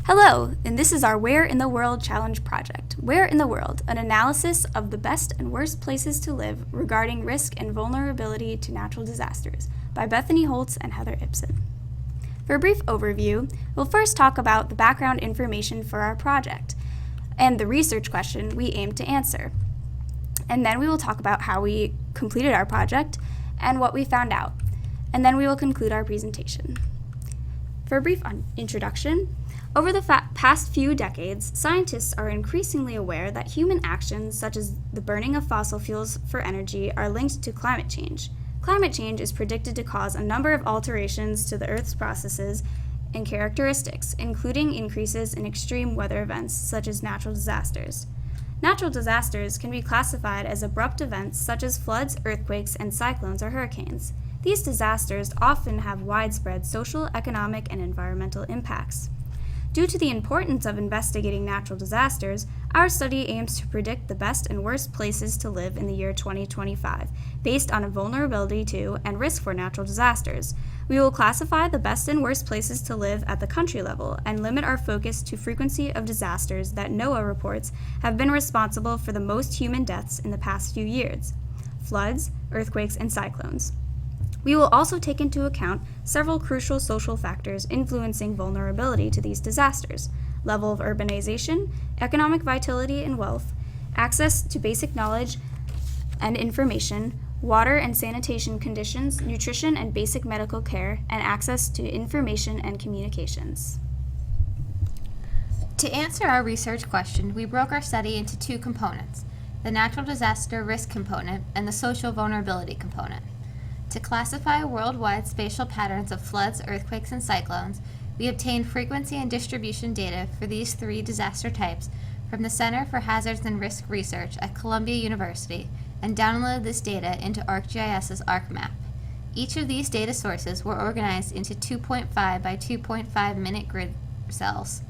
Hello, and this is our Where in the World Challenge project. Where in the World, an analysis of the best and worst places to live regarding risk and vulnerability to natural disasters by Bethany Holtz and Heather Ipsen. For a brief overview, we'll first talk about the background information for our project and the research question we aim to answer. And then we will talk about how we completed our project and what we found out. And then we will conclude our presentation. For a brief introduction, over the past few decades, scientists are increasingly aware that human actions such as the burning of fossil fuels for energy are linked to climate change. Climate change is predicted to cause a number of alterations to the Earth's processes and characteristics, including increases in extreme weather events such as natural disasters. Natural disasters can be classified as abrupt events such as floods, earthquakes, and cyclones or hurricanes. These disasters often have widespread social, economic, and environmental impacts. Due to the importance of investigating natural disasters, our study aims to predict the best and worst places to live in the year 2025, based on a vulnerability to and risk for natural disasters. We will classify the best and worst places to live at the country level and limit our focus to frequency of disasters that NOAA reports have been responsible for the most human deaths in the past few years: floods, earthquakes, and cyclones. We will also take into account several crucial social factors influencing vulnerability to these disasters: level of urbanization, economic vitality and wealth, access to basic knowledge and information, water and sanitation conditions, nutrition and basic medical care, and access to information and communications. To answer our research question, we broke our study into two components: the natural disaster risk component and the social vulnerability component. To classify worldwide spatial patterns of floods, earthquakes, and cyclones, we obtained frequency and distribution data for these three disaster types from the Center for Hazards and Risk Research at Columbia University and downloaded this data into ArcGIS's ArcMap. Each of these data sources were organized into 2.5 by 2.5 minute grid cells.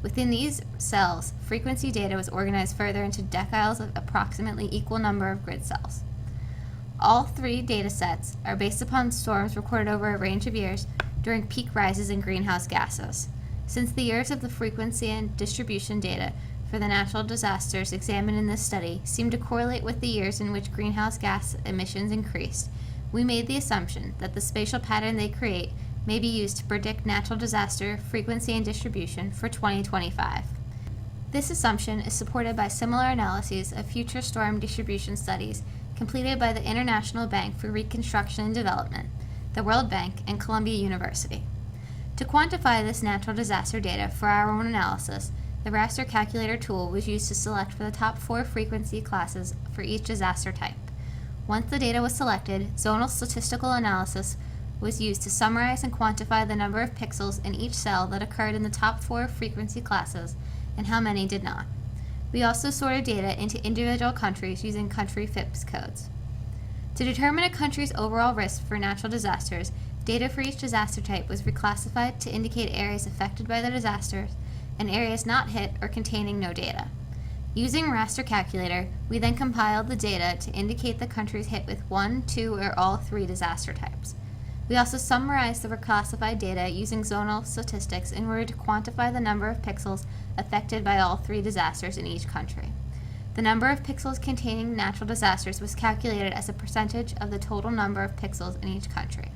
Within these cells, frequency data was organized further into deciles of approximately equal number of grid cells. All three data sets are based upon storms recorded over a range of years during peak rises in greenhouse gases. Since the years of the frequency and distribution data for the natural disasters examined in this study seem to correlate with the years in which greenhouse gas emissions increased, we made the assumption that the spatial pattern they create may be used to predict natural disaster frequency and distribution for 2025. This assumption is supported by similar analyses of future storm distribution studies completed by the International Bank for Reconstruction and Development, the World Bank, and Columbia University. To quantify this natural disaster data for our own analysis, the raster calculator tool was used to select for the top 4 frequency classes for each disaster type. Once the data was selected, zonal statistical analysis was used to summarize and quantify the number of pixels in each cell that occurred in the top 4 frequency classes and how many did not. We also sorted data into individual countries using country FIPS codes. To determine a country's overall risk for natural disasters, data for each disaster type was reclassified to indicate areas affected by the disasters and areas not hit or containing no data. Using raster calculator, we then compiled the data to indicate the countries hit with 1, 2, or all 3 disaster types. We also summarized the reclassified data using zonal statistics in order to quantify the number of pixels affected by all 3 disasters in each country. The number of pixels containing natural disasters was calculated as a percentage of the total number of pixels in each country.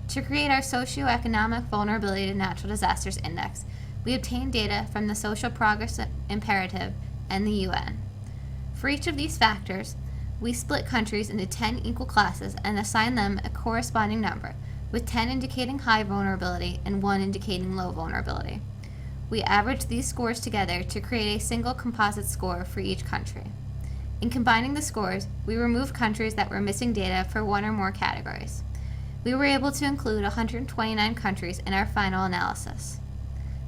To create our socioeconomic vulnerability to natural disasters index, we obtained data from the Social Progress Imperative and the UN. For each of these factors, we split countries into 10 equal classes and assigned them a corresponding number, with 10 indicating high vulnerability and 1 indicating low vulnerability. We averaged these scores together to create a single composite score for each country. In combining the scores, we removed countries that were missing data for 1 or more categories. We were able to include 129 countries in our final analysis.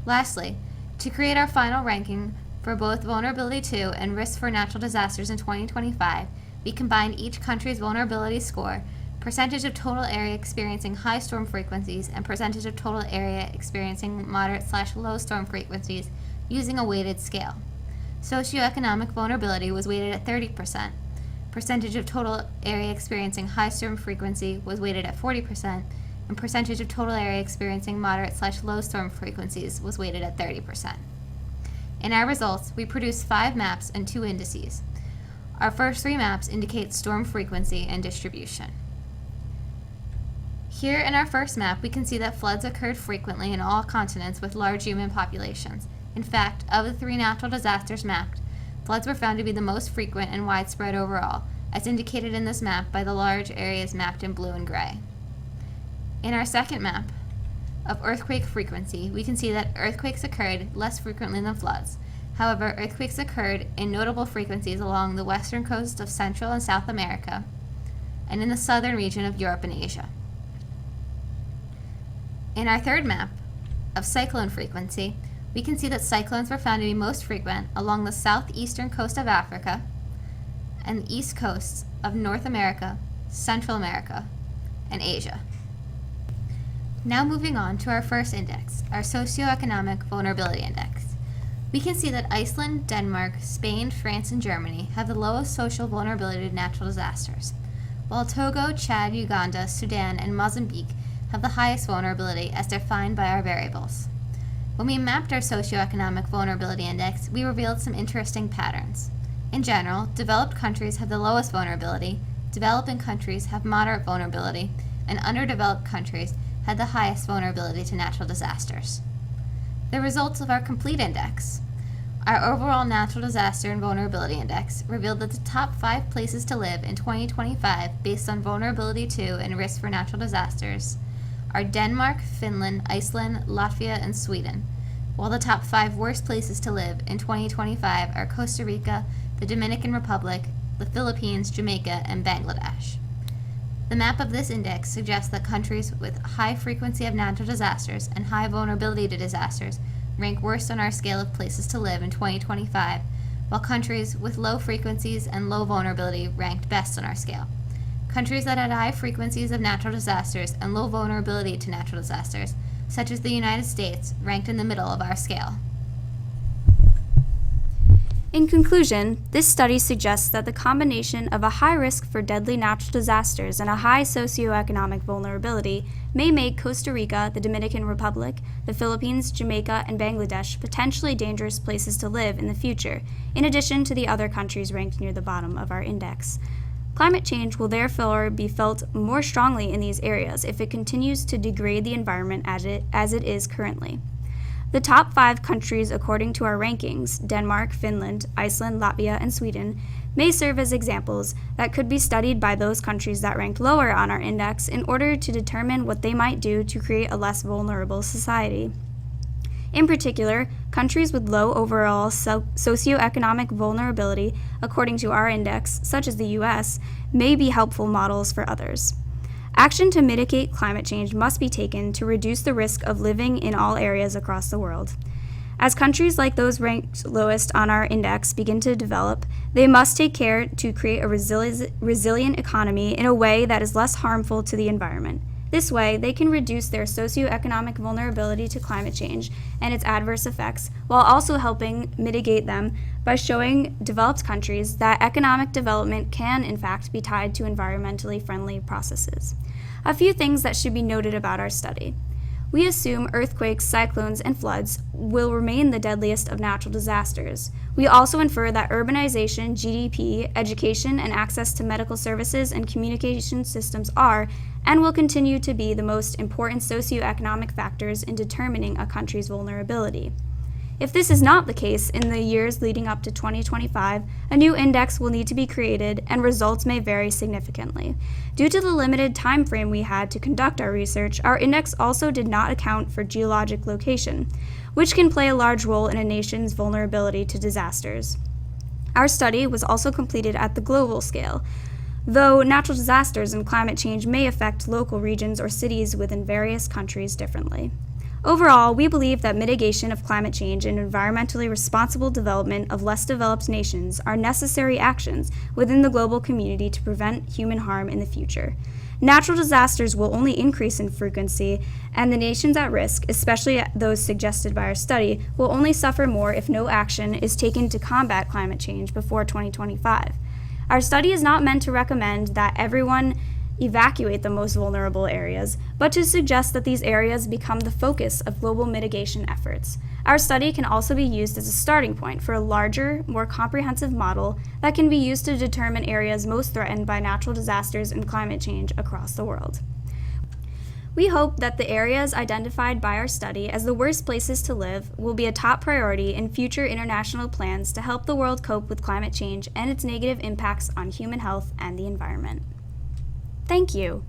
Lastly, to create our final ranking for both vulnerability to and risk for natural disasters in 2025, we combined each country's vulnerability score, percentage of total area experiencing high storm frequencies, and percentage of total area experiencing moderate/low storm frequencies using a weighted scale. Socioeconomic vulnerability was weighted at 30%. Percentage of total area experiencing high storm frequency was weighted at 40%, and percentage of total area experiencing moderate/low storm frequencies was weighted at 30%. In our results, we produced 5 maps and 2 indices. Our first 3 maps indicate storm frequency and distribution. Here in our first map, we can see that floods occurred frequently in all continents with large human populations. In fact, of the 3 natural disasters mapped, floods were found to be the most frequent and widespread overall, as indicated in this map by the large areas mapped in blue and gray. In our second map of earthquake frequency, we can see that earthquakes occurred less frequently than floods. However, earthquakes occurred in notable frequencies along the western coast of Central and South America and in the southern region of Europe and Asia. In our third map of cyclone frequency, we can see that cyclones were found to be most frequent along the southeastern coast of Africa and the east coasts of North America, Central America, and Asia. Now moving on to our first index, our socioeconomic vulnerability index. We can see that Iceland, Denmark, Spain, France, and Germany have the lowest social vulnerability to natural disasters, while Togo, Chad, Uganda, Sudan, and Mozambique have the highest vulnerability as defined by our variables. When we mapped our socioeconomic vulnerability index, we revealed some interesting patterns. In general, developed countries have the lowest vulnerability, developing countries have moderate vulnerability, and underdeveloped countries had the highest vulnerability to natural disasters. The results of our complete index, our overall natural disaster and vulnerability index, revealed that the top 5 places to live in 2025 based on vulnerability to and risk for natural disasters are Denmark, Finland, Iceland, Latvia, and Sweden, while the top 5 worst places to live in 2025 are Costa Rica, the Dominican Republic, the Philippines, Jamaica, and Bangladesh. The map of this index suggests that countries with high frequency of natural disasters and high vulnerability to disasters rank worst on our scale of places to live in 2025, while countries with low frequencies and low vulnerability ranked best on our scale. Countries that had high frequencies of natural disasters and low vulnerability to natural disasters, such as the United States, ranked in the middle of our scale. In conclusion, this study suggests that the combination of a high risk for deadly natural disasters and a high socioeconomic vulnerability may make Costa Rica, the Dominican Republic, the Philippines, Jamaica, and Bangladesh potentially dangerous places to live in the future, in addition to the other countries ranked near the bottom of our index. Climate change will therefore be felt more strongly in these areas if it continues to degrade the environment as it is currently. The top 5 countries according to our rankings, Denmark, Finland, Iceland, Latvia, and Sweden, may serve as examples that could be studied by those countries that ranked lower on our index in order to determine what they might do to create a less vulnerable society. In particular, countries with low overall socioeconomic vulnerability, according to our index, such as the U.S., may be helpful models for others. Action to mitigate climate change must be taken to reduce the risk of living in all areas across the world. As countries like those ranked lowest on our index begin to develop, they must take care to create a resilient economy in a way that is less harmful to the environment. This way, they can reduce their socioeconomic vulnerability to climate change and its adverse effects, while also helping mitigate them by showing developed countries that economic development can, in fact, be tied to environmentally friendly processes. A few things that should be noted about our study. We assume earthquakes, cyclones, and floods will remain the deadliest of natural disasters. We also infer that urbanization, GDP, education, and access to medical services and communication systems are and will continue to be the most important socioeconomic factors in determining a country's vulnerability. If this is not the case in the years leading up to 2025, a new index will need to be created and results may vary significantly. Due to the limited time frame we had to conduct our research, our index also did not account for geologic location, which can play a large role in a nation's vulnerability to disasters. Our study was also completed at the global scale, though natural disasters and climate change may affect local regions or cities within various countries differently. Overall, we believe that mitigation of climate change and environmentally responsible development of less developed nations are necessary actions within the global community to prevent human harm in the future. Natural disasters will only increase in frequency, and the nations at risk, especially those suggested by our study, will only suffer more if no action is taken to combat climate change before 2025. Our study is not meant to recommend that everyone evacuate the most vulnerable areas, but to suggest that these areas become the focus of global mitigation efforts. Our study can also be used as a starting point for a larger, more comprehensive model that can be used to determine areas most threatened by natural disasters and climate change across the world. We hope that the areas identified by our study as the worst places to live will be a top priority in future international plans to help the world cope with climate change and its negative impacts on human health and the environment. Thank you.